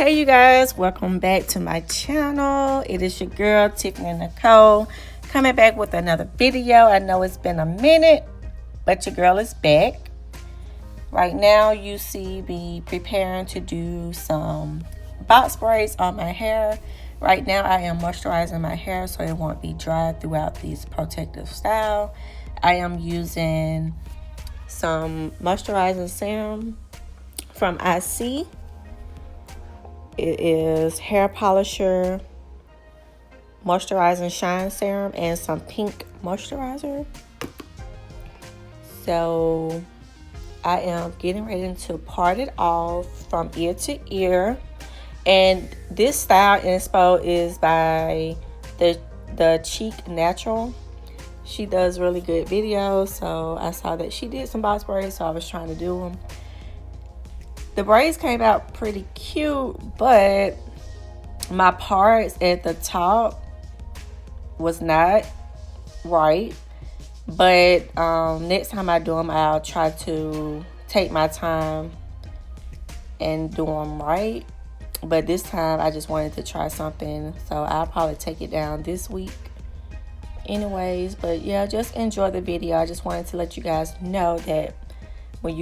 Hey you guys, welcome back to my channel. It is your girl Tiffany Nicole coming back with another video. I know it's been a minute, but your girl is back. Right now you see me preparing to do some box braids on my hair. Right now I am moisturizing my hair so it won't be dry throughout this protective style. I am using some moisturizing serum from IC. It is hair polisher, moisturizing shine serum, and some pink moisturizer. So I am getting ready to part it off from ear to ear. And this style inspo is by the Cheek Natural. She does really good videos, so I saw that she did some box braids, so I was trying to do them. The braids came out pretty cute, but my parts at the top was not right. But next time I do them, I'll try to take my time and do them right. But this time I just wanted to try something, so I'll probably take it down this week anyways. But yeah, just enjoy the video. I just wanted to let you guys know that when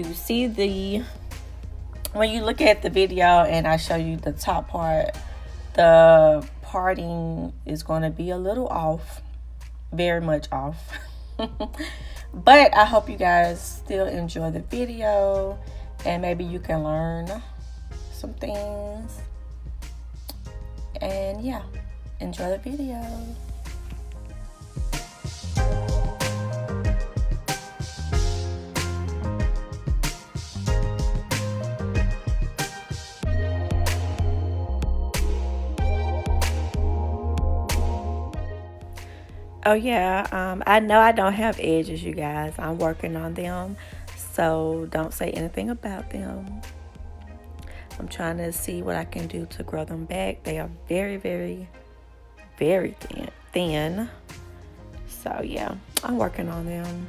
you look at the video and I show you the top part, the parting is going to be a little off, very much off. But I hope you guys still enjoy the video and maybe you can learn some things. And yeah, enjoy the video. Oh yeah, I know I don't have edges, you guys. I'm working on them, so don't say anything about them. I'm trying to see what I can do to grow them back. They are very, very, very thin. So yeah, I'm working on them.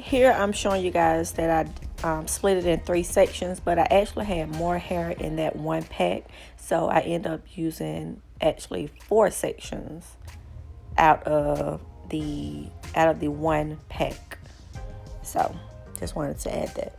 Here I'm showing you guys that I split it in 3 sections, but I actually had more hair in that one pack, so I end up using actually 4 sections out of the one pack. So just wanted to add that.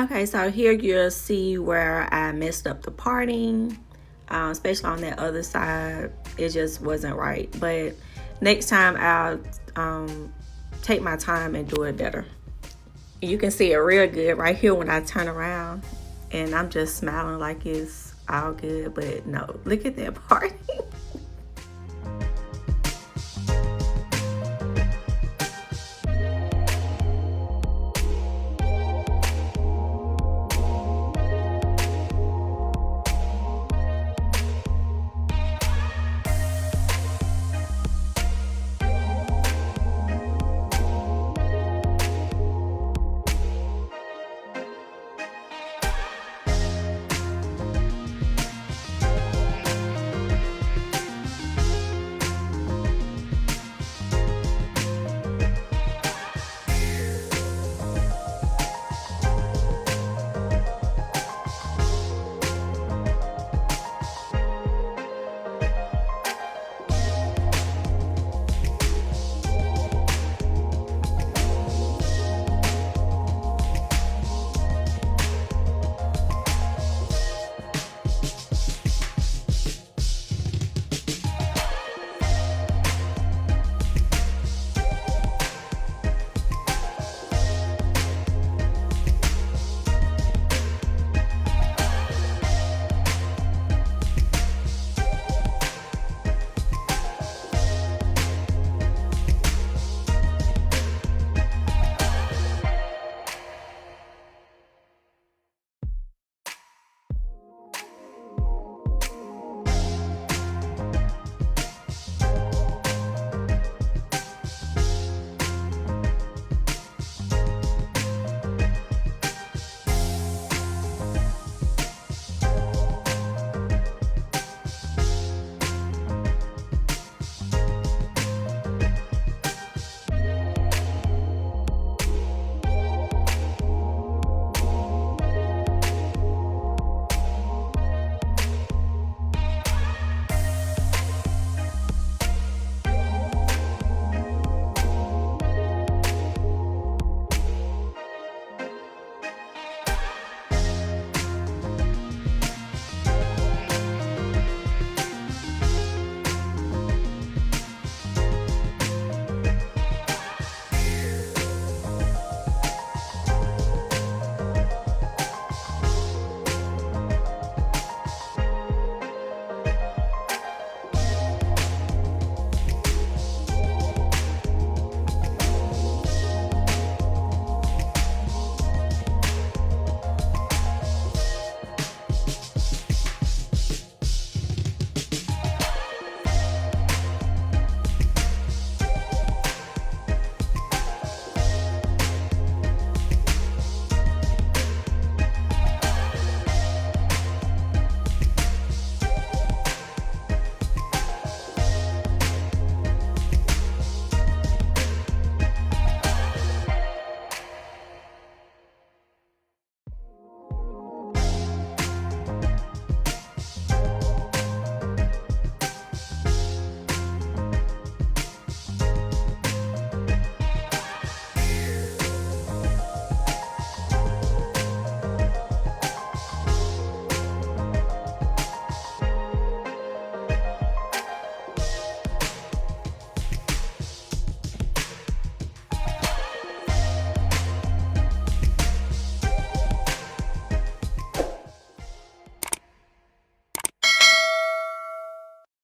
Okay, so here you'll see where I messed up the parting, especially on that other side. It just wasn't right. But next time I'll take my time and do it better. You can see it real good right here when I turn around, and I'm just smiling like it's all good, but no, look at that parting.